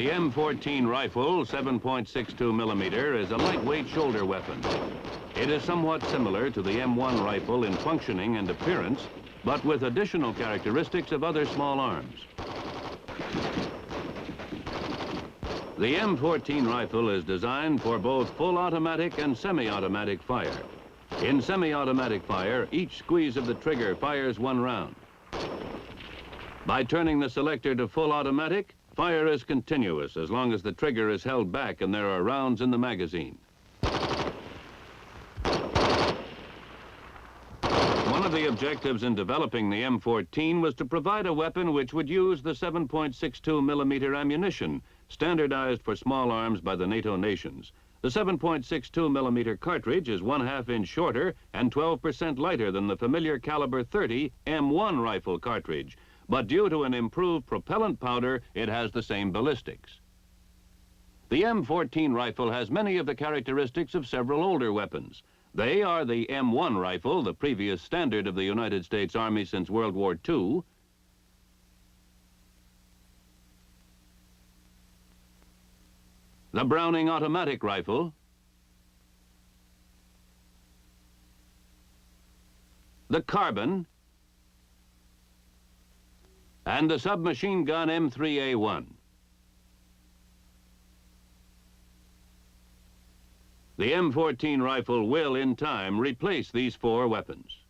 The M14 rifle, 7.62 millimeter, is a lightweight shoulder weapon. It is somewhat similar to the M1 rifle in functioning and appearance, but with additional characteristics of other small arms. The M14 rifle is designed for both full automatic and semi-automatic fire. In semi-automatic fire, each squeeze of the trigger fires one round. By turning the selector to full automatic, fire is continuous as long as the trigger is held back and there are rounds in the magazine. One of the objectives in developing the M14 was to provide a weapon which would use the 7.62 millimeter ammunition, standardized for small arms by the NATO nations. The 7.62 millimeter cartridge is 1/2 inch shorter and 12% lighter than the familiar caliber 30 M1 rifle cartridge, but due to an improved propellant powder, it has the same ballistics. The M14 rifle has many of the characteristics of several older weapons. They are the M1 rifle, the previous standard of the United States Army since World War II, the Browning automatic rifle, the carbine, and the submachine gun M3A1. The M14 rifle will, in time, replace these four weapons.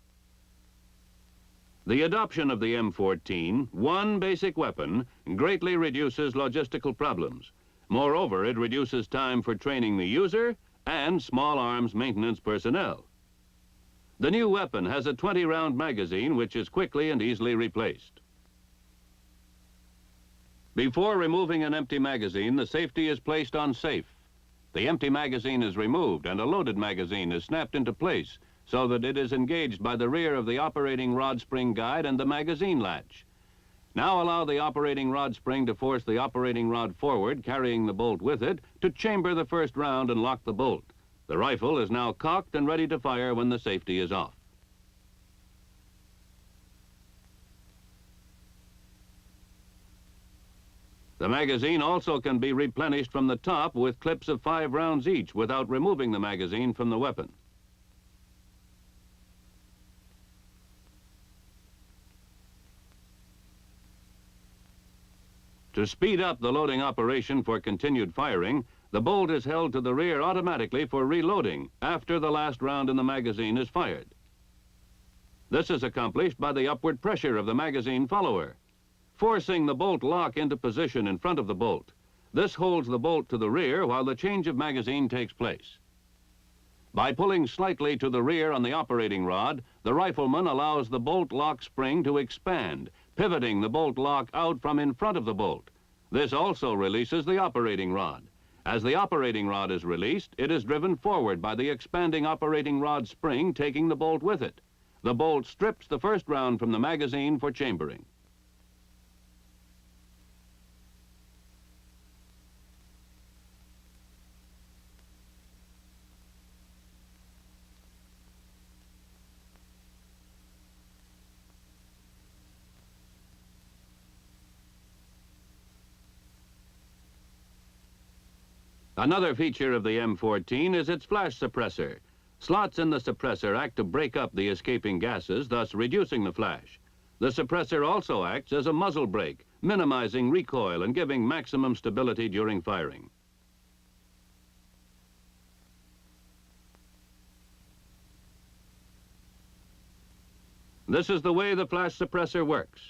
The adoption of the M14, one basic weapon, greatly reduces logistical problems. Moreover, it reduces time for training the user and small arms maintenance personnel. The new weapon has a 20-round magazine which is quickly and easily replaced. Before removing an empty magazine, the safety is placed on safe. The empty magazine is removed and a loaded magazine is snapped into place so that it is engaged by the rear of the operating rod spring guide and the magazine latch. Now allow the operating rod spring to force the operating rod forward, carrying the bolt with it, to chamber the first round and lock the bolt. The rifle is now cocked and ready to fire when the safety is off. The magazine also can be replenished from the top with clips of 5 rounds each without removing the magazine from the weapon. To speed up the loading operation for continued firing, the bolt is held to the rear automatically for reloading after the last round in the magazine is fired. This is accomplished by the upward pressure of the magazine follower, forcing the bolt lock into position in front of the bolt. This holds the bolt to the rear while the change of magazine takes place. By pulling slightly to the rear on the operating rod, the rifleman allows the bolt lock spring to expand, pivoting the bolt lock out from in front of the bolt. This also releases the operating rod. As the operating rod is released, it is driven forward by the expanding operating rod spring, taking the bolt with it. The bolt strips the first round from the magazine for chambering. Another feature of the M14 is its flash suppressor. Slots in the suppressor act to break up the escaping gases, thus reducing the flash. The suppressor also acts as a muzzle brake, minimizing recoil and giving maximum stability during firing. This is the way the flash suppressor works.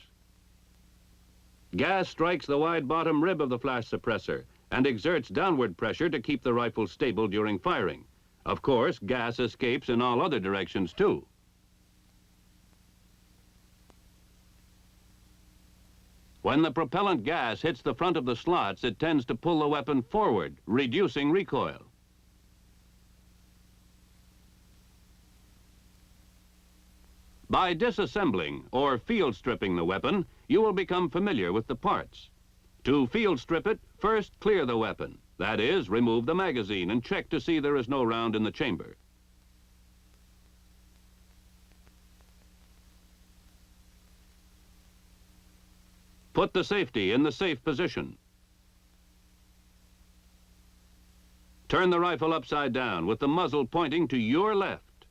Gas strikes the wide bottom rib of the flash suppressor and exerts downward pressure to keep the rifle stable during firing. Of course, gas escapes in all other directions too. When the propellant gas hits the front of the slots, it tends to pull the weapon forward, reducing recoil. By disassembling or field stripping the weapon, you will become familiar with the parts. To field strip it, first clear the weapon. That is, remove the magazine and check to see there is no round in the chamber. Put the safety in the safe position. Turn the rifle upside down with the muzzle pointing to your left.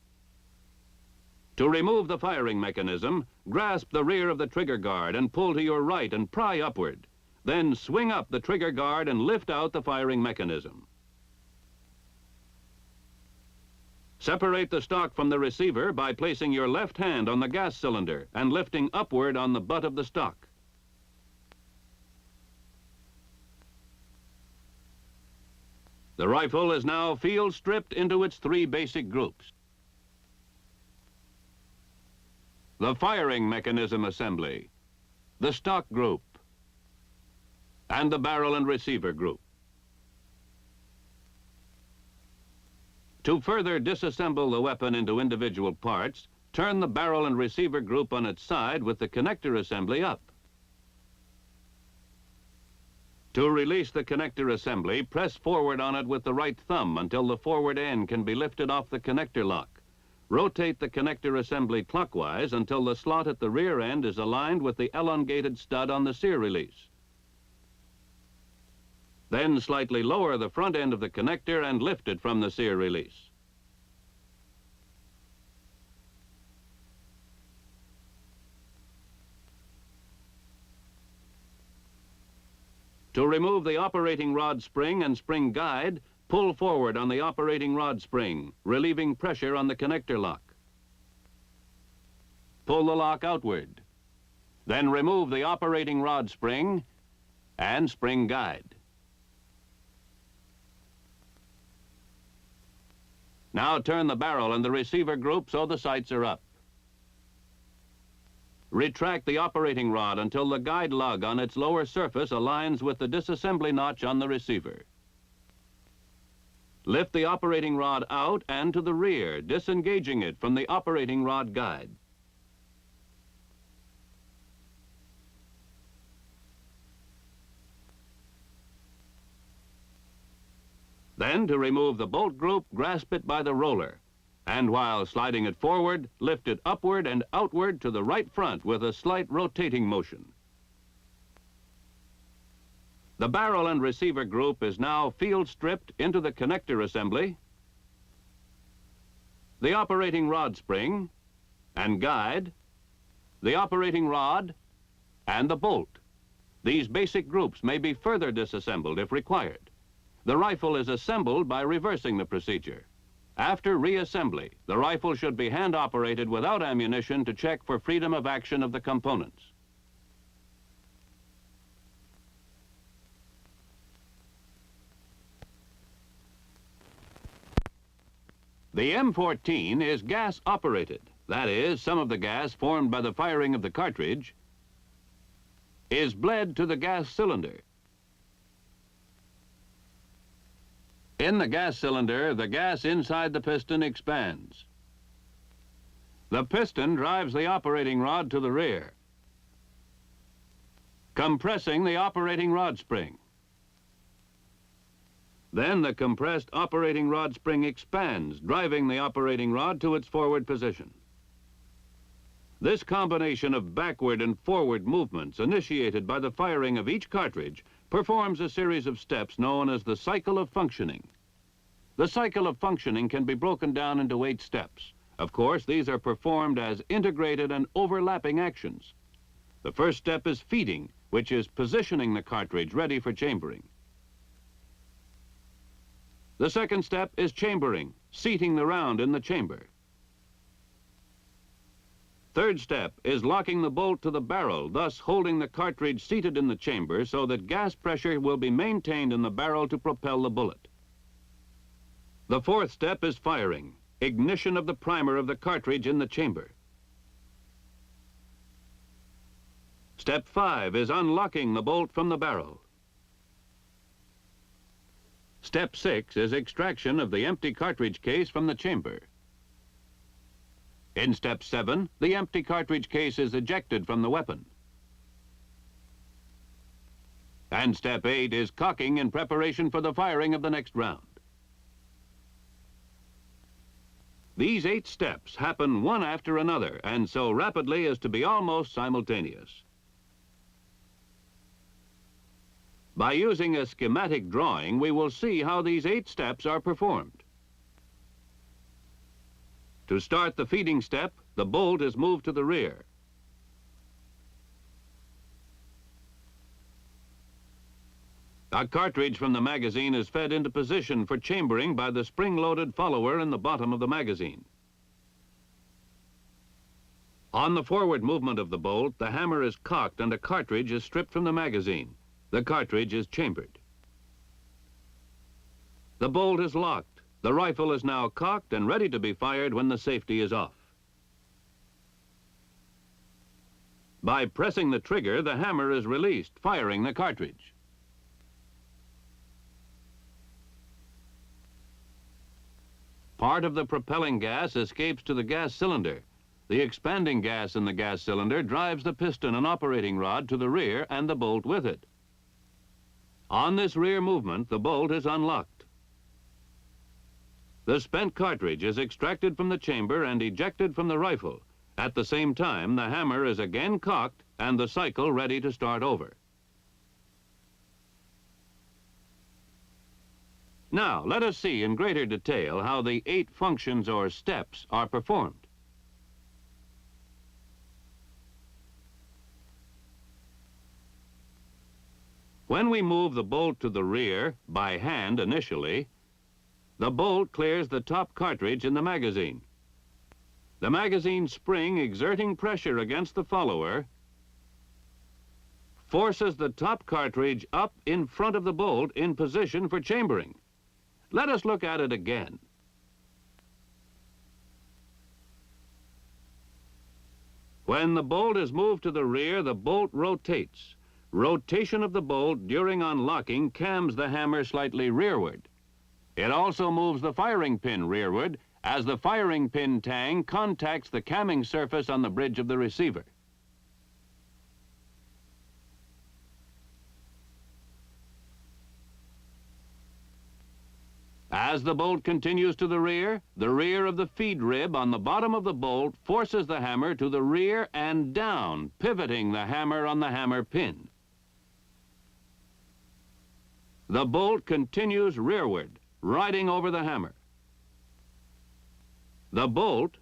To remove the firing mechanism, grasp the rear of the trigger guard and pull to your right and pry upward. Then swing up the trigger guard and lift out the firing mechanism. Separate the stock from the receiver by placing your left hand on the gas cylinder and lifting upward on the butt of the stock. The rifle is now field stripped into its three basic groups. The firing mechanism assembly, the stock group, and the barrel and receiver group. To further disassemble the weapon into individual parts, turn the barrel and receiver group on its side with the connector assembly up. To release the connector assembly, press forward on it with the right thumb until the forward end can be lifted off the connector lock. Rotate the connector assembly clockwise until the slot at the rear end is aligned with the elongated stud on the sear release. Then slightly lower the front end of the connector and lift it from the sear release. To remove the operating rod spring and spring guide, pull forward on the operating rod spring, relieving pressure on the connector lock. Pull the lock outward. Then remove the operating rod spring and spring guide. Now turn the barrel and the receiver group so the sights are up. Retract the operating rod until the guide lug on its lower surface aligns with the disassembly notch on the receiver. Lift the operating rod out and to the rear, disengaging it from the operating rod guide. Then, to remove the bolt group, grasp it by the roller, and while sliding it forward, lift it upward and outward to the right front with a slight rotating motion. The barrel and receiver group is now field stripped into the connector assembly, the operating rod spring and guide, the operating rod, and the bolt. These basic groups may be further disassembled if required. The rifle is assembled by reversing the procedure. After reassembly, the rifle should be hand-operated without ammunition to check for freedom of action of the components. The M14 is gas-operated. That is, some of the gas formed by the firing of the cartridge is bled to the gas cylinder. In the gas cylinder, the gas inside the piston expands. The piston drives the operating rod to the rear, compressing the operating rod spring. Then the compressed operating rod spring expands, driving the operating rod to its forward position. This combination of backward and forward movements initiated by the firing of each cartridge performs a series of steps known as the cycle of functioning. The cycle of functioning can be broken down into 8 steps. Of course, these are performed as integrated and overlapping actions. The first step is feeding, which is positioning the cartridge ready for chambering. The second step is chambering, seating the round in the chamber. Third step is locking the bolt to the barrel, thus holding the cartridge seated in the chamber so that gas pressure will be maintained in the barrel to propel the bullet. The fourth step is firing, ignition of the primer of the cartridge in the chamber. Step 5 is unlocking the bolt from the barrel. Step 6 is extraction of the empty cartridge case from the chamber. In step 7, the empty cartridge case is ejected from the weapon. And step 8 is cocking in preparation for the firing of the next round. These 8 steps happen one after another, and so rapidly as to be almost simultaneous. By using a schematic drawing, we will see how these 8 steps are performed. To start the feeding step, the bolt is moved to the rear. A cartridge from the magazine is fed into position for chambering by the spring-loaded follower in the bottom of the magazine. On the forward movement of the bolt, the hammer is cocked and a cartridge is stripped from the magazine. The cartridge is chambered. The bolt is locked. The rifle is now cocked and ready to be fired when the safety is off. By pressing the trigger, the hammer is released, firing the cartridge. Part of the propelling gas escapes to the gas cylinder. The expanding gas in the gas cylinder drives the piston and operating rod to the rear and the bolt with it. On this rear movement, the bolt is unlocked. The spent cartridge is extracted from the chamber and ejected from the rifle. At the same time, the hammer is again cocked and the cycle ready to start over. Now, let us see in greater detail how the 8 functions or steps are performed. When we move the bolt to the rear, by hand initially, the bolt clears the top cartridge in the magazine. The magazine spring exerting pressure against the follower forces the top cartridge up in front of the bolt in position for chambering. Let us look at it again. When the bolt is moved to the rear, the bolt rotates. Rotation of the bolt during unlocking cams the hammer slightly rearward. It also moves the firing pin rearward as the firing pin tang contacts the camming surface on the bridge of the receiver. As the bolt continues to the rear of the feed rib on the bottom of the bolt forces the hammer to the rear and down, pivoting the hammer on the hammer pin. The bolt continues rearward, riding over the hammer. The bolt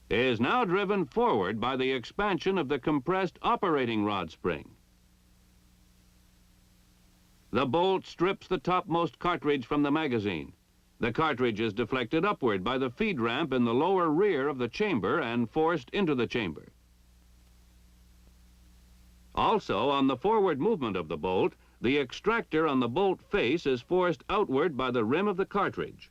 is now driven forward by the expansion of the compressed operating rod spring. The bolt strips the topmost cartridge from the magazine. The cartridge is deflected upward by the feed ramp in the lower rear of the chamber and forced into the chamber. Also, on the forward movement of the bolt, the extractor on the bolt face is forced outward by the rim of the cartridge.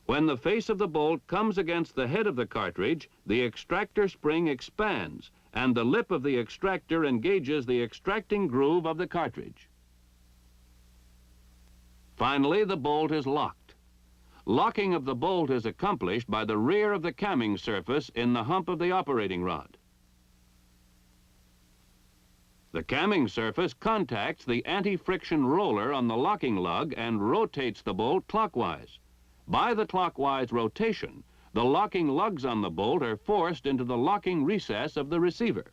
When the face of the bolt comes against the head of the cartridge, the extractor spring expands and the lip of the extractor engages the extracting groove of the cartridge. Finally, the bolt is locked. Locking of the bolt is accomplished by the rear of the camming surface in the hump of the operating rod. The camming surface contacts the anti-friction roller on the locking lug and rotates the bolt clockwise. By the clockwise rotation, the locking lugs on the bolt are forced into the locking recess of the receiver.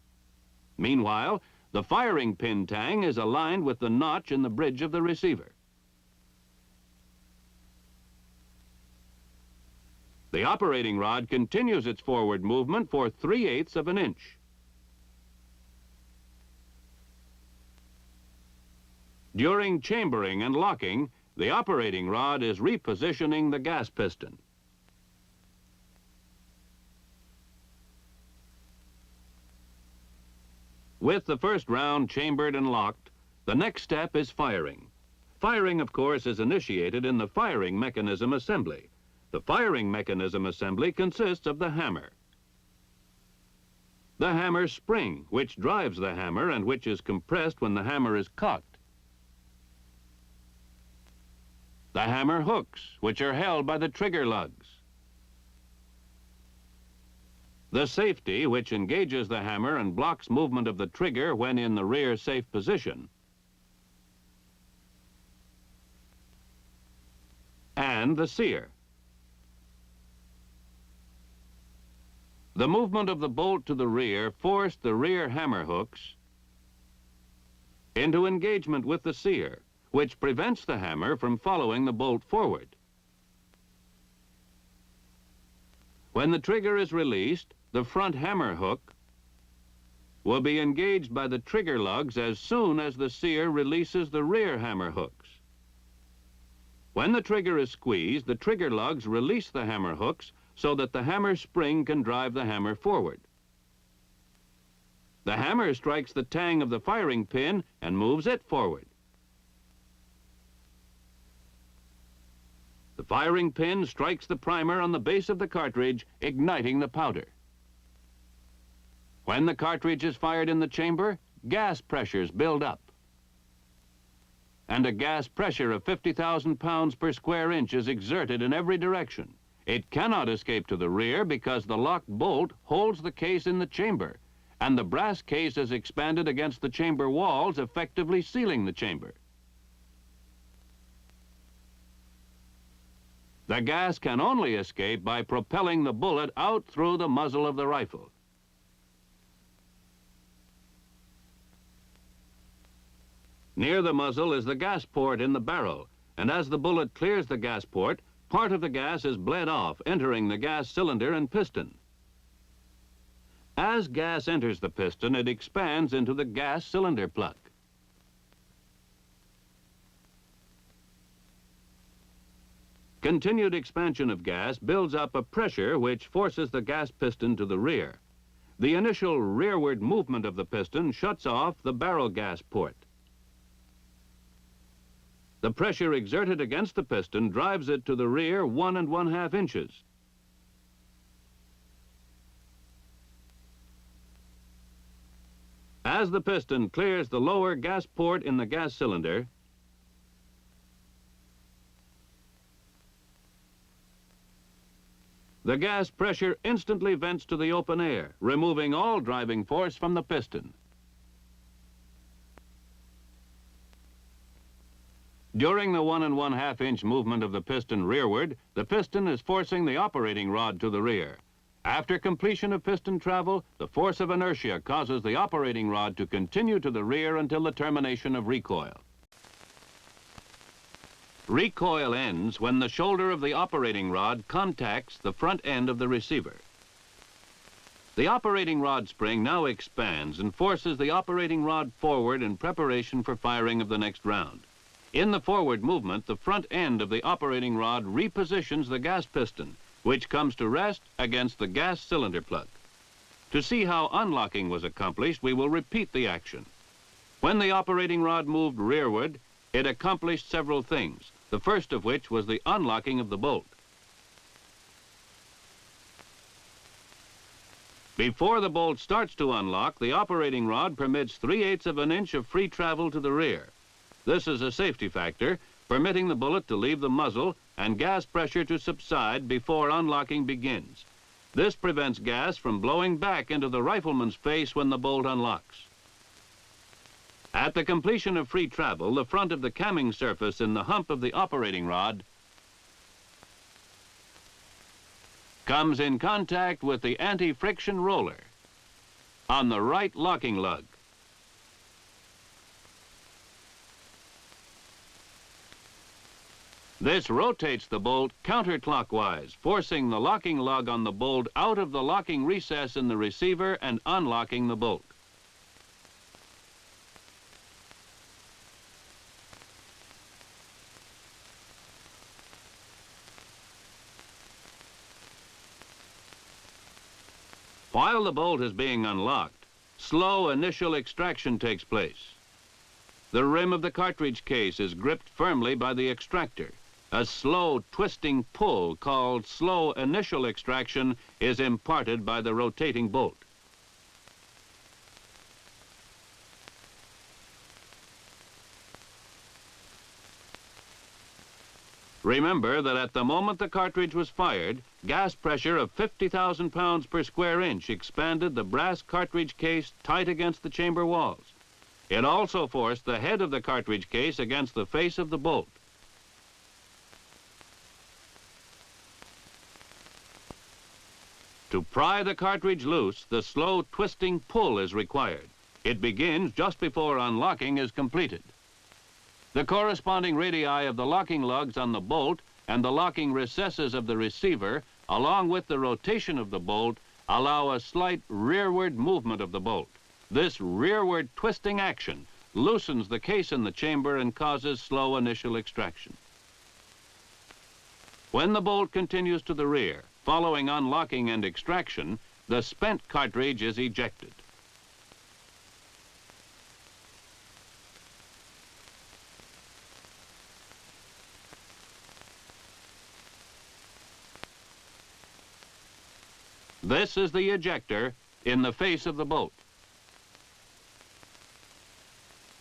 Meanwhile, the firing pin tang is aligned with the notch in the bridge of the receiver. The operating rod continues its forward movement for 3/8 of an inch. During chambering and locking, the operating rod is repositioning the gas piston. With the first round chambered and locked, the next step is firing. Firing, of course, is initiated in the firing mechanism assembly. The firing mechanism assembly consists of the hammer, the hammer spring, which drives the hammer and which is compressed when the hammer is cocked, the hammer hooks, which are held by the trigger lugs, the safety, which engages the hammer and blocks movement of the trigger when in the rear safe position, and the sear. The movement of the bolt to the rear forced the rear hammer hooks into engagement with the sear, which prevents the hammer from following the bolt forward. When the trigger is released, the front hammer hook will be engaged by the trigger lugs as soon as the sear releases the rear hammer hooks. When the trigger is squeezed, the trigger lugs release the hammer hooks so that the hammer spring can drive the hammer forward. The hammer strikes the tang of the firing pin and moves it forward. The firing pin strikes the primer on the base of the cartridge, igniting the powder. When the cartridge is fired in the chamber, gas pressures build up. And a gas pressure of 50,000 pounds per square inch is exerted in every direction. It cannot escape to the rear because the locked bolt holds the case in the chamber, and the brass case is expanded against the chamber walls, effectively sealing the chamber. The gas can only escape by propelling the bullet out through the muzzle of the rifle. Near the muzzle is the gas port in the barrel, and as the bullet clears the gas port, part of the gas is bled off, entering the gas cylinder and piston. As gas enters the piston, it expands into the gas cylinder plug. Continued expansion of gas builds up a pressure which forces the gas piston to the rear. The initial rearward movement of the piston shuts off the barrel gas port. The pressure exerted against the piston drives it to the rear 1 1/2 inches. As the piston clears the lower gas port in the gas cylinder, the gas pressure instantly vents to the open air, removing all driving force from the piston. During the 1 1/2 inch movement of the piston rearward, the piston is forcing the operating rod to the rear. After completion of piston travel, the force of inertia causes the operating rod to continue to the rear until the termination of recoil. Recoil ends when the shoulder of the operating rod contacts the front end of the receiver. The operating rod spring now expands and forces the operating rod forward in preparation for firing of the next round. In the forward movement, the front end of the operating rod repositions the gas piston, which comes to rest against the gas cylinder plug. To see how unlocking was accomplished, we will repeat the action. When the operating rod moved rearward, it accomplished several things, the first of which was the unlocking of the bolt. Before the bolt starts to unlock, the operating rod permits 3/8 of an inch of free travel to the rear. This is a safety factor, permitting the bullet to leave the muzzle and gas pressure to subside before unlocking begins. This prevents gas from blowing back into the rifleman's face when the bolt unlocks. At the completion of free travel, the front of the camming surface in the hump of the operating rod comes in contact with the anti-friction roller on the right locking lug. This rotates the bolt counterclockwise, forcing the locking lug on the bolt out of the locking recess in the receiver and unlocking the bolt. While the bolt is being unlocked, slow initial extraction takes place. The rim of the cartridge case is gripped firmly by the extractor. A slow twisting pull called slow initial extraction is imparted by the rotating bolt. Remember that at the moment the cartridge was fired, gas pressure of 50,000 pounds per square inch expanded the brass cartridge case tight against the chamber walls. It also forced the head of the cartridge case against the face of the bolt. To pry the cartridge loose, the slow twisting pull is required. It begins just before unlocking is completed. The corresponding radii of the locking lugs on the bolt and the locking recesses of the receiver, along with the rotation of the bolt, allow a slight rearward movement of the bolt. This rearward twisting action loosens the case in the chamber and causes slow initial extraction. When the bolt continues to the rear, following unlocking and extraction, the spent cartridge is ejected. This is the ejector in the face of the bolt.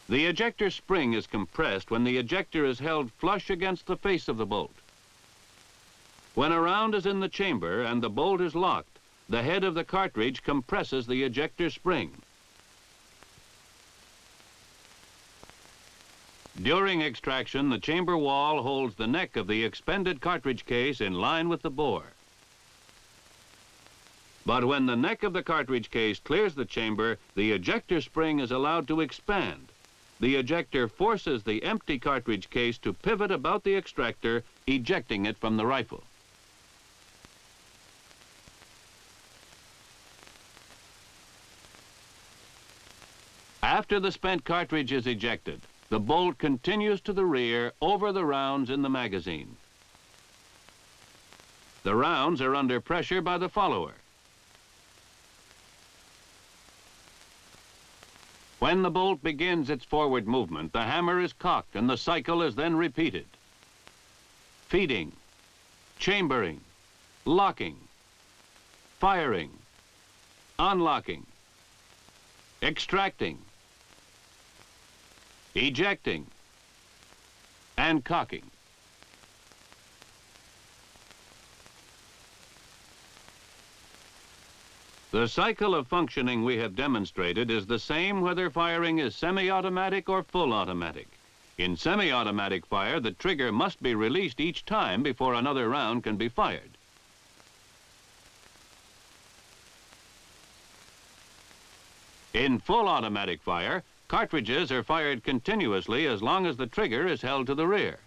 The ejector spring is compressed when the ejector is held flush against the face of the bolt. When a round is in the chamber and the bolt is locked, the head of the cartridge compresses the ejector spring. During extraction, the chamber wall holds the neck of the expended cartridge case in line with the bore. But when the neck of the cartridge case clears the chamber, the ejector spring is allowed to expand. The ejector forces the empty cartridge case to pivot about the extractor, ejecting it from the rifle. After the spent cartridge is ejected, the bolt continues to the rear over the rounds in the magazine. The rounds are under pressure by the follower. When the bolt begins its forward movement, the hammer is cocked and the cycle is then repeated. Feeding, chambering, locking, firing, unlocking, extracting, ejecting, and cocking. The cycle of functioning we have demonstrated is the same whether firing is semi-automatic or full automatic. In semi-automatic fire, the trigger must be released each time before another round can be fired. In full automatic fire, cartridges are fired continuously as long as the trigger is held to the rear.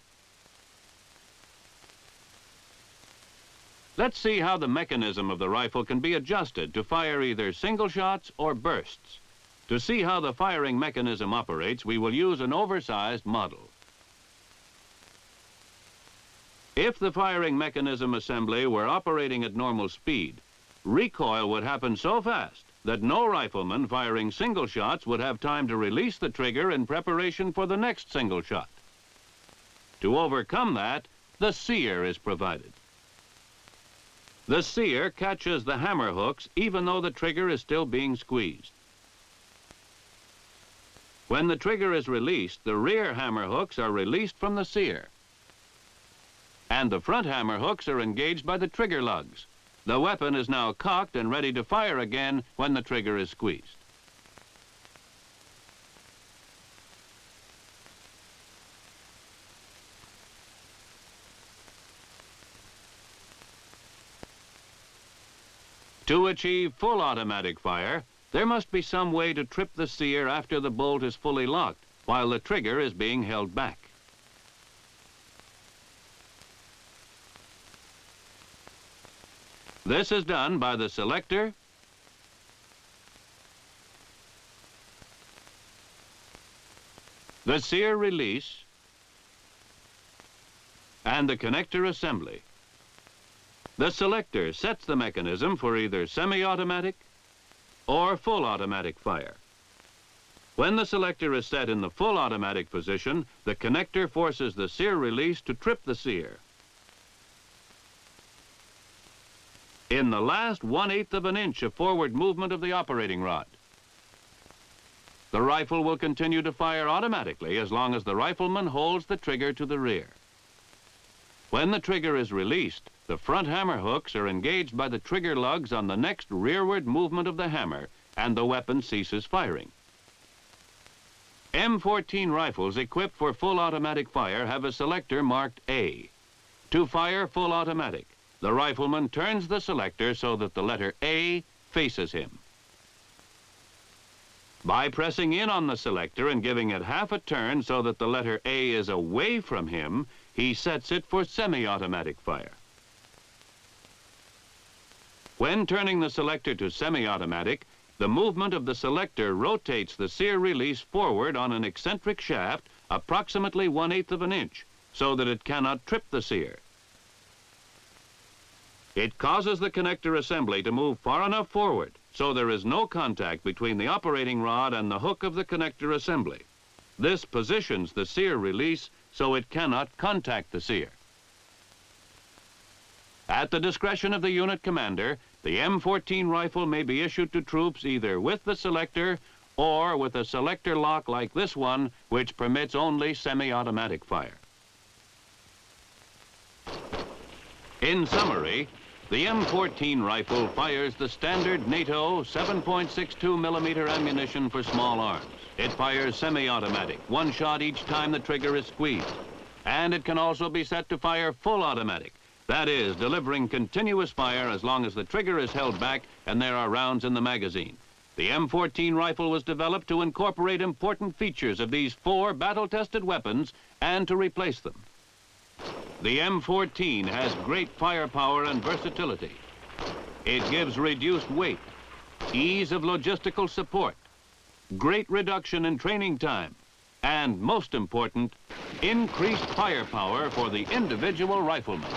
Let's see how the mechanism of the rifle can be adjusted to fire either single shots or bursts. To see how the firing mechanism operates, we will use an oversized model. If the firing mechanism assembly were operating at normal speed, recoil would happen so fast that no rifleman firing single shots would have time to release the trigger in preparation for the next single shot. To overcome that, the sear is provided. The sear catches the hammer hooks even though the trigger is still being squeezed. When the trigger is released, the rear hammer hooks are released from the sear, and the front hammer hooks are engaged by the trigger lugs. The weapon is now cocked and ready to fire again when the trigger is squeezed. To achieve full automatic fire, there must be some way to trip the sear after the bolt is fully locked, while the trigger is being held back. This is done by the selector, the sear release, and the connector assembly. The selector sets the mechanism for either semi-automatic or full automatic fire. When the selector is set in the full automatic position, the connector forces the sear release to trip the sear. In the last 1/8 of an inch of forward movement of the operating rod, the rifle will continue to fire automatically as long as the rifleman holds the trigger to the rear. When the trigger is released, the front hammer hooks are engaged by the trigger lugs on the next rearward movement of the hammer, and the weapon ceases firing. M14 rifles equipped for full automatic fire have a selector marked A. To fire full automatic, the rifleman turns the selector so that the letter A faces him. By pressing in on the selector and giving it half a turn so that the letter A is away from him, he sets it for semi-automatic fire. When turning the selector to semi-automatic, the movement of the selector rotates the sear release forward on an eccentric shaft approximately 1/8 of an inch, so that it cannot trip the sear. It causes the connector assembly to move far enough forward so there is no contact between the operating rod and the hook of the connector assembly. This positions the sear release so it cannot contact the sear. At the discretion of the unit commander, the M14 rifle may be issued to troops either with the selector or with a selector lock like this one, which permits only semi-automatic fire. In summary, the M14 rifle fires the standard NATO 7.62 millimeter ammunition for small arms. It fires semi-automatic, one shot each time the trigger is squeezed. And it can also be set to fire full automatic. That is, delivering continuous fire as long as the trigger is held back and there are rounds in the magazine. The M14 rifle was developed to incorporate important features of these 4 battle-tested weapons and to replace them. The M14 has great firepower and versatility. It gives reduced weight, ease of logistical support, great reduction in training time, and most important, increased firepower for the individual rifleman.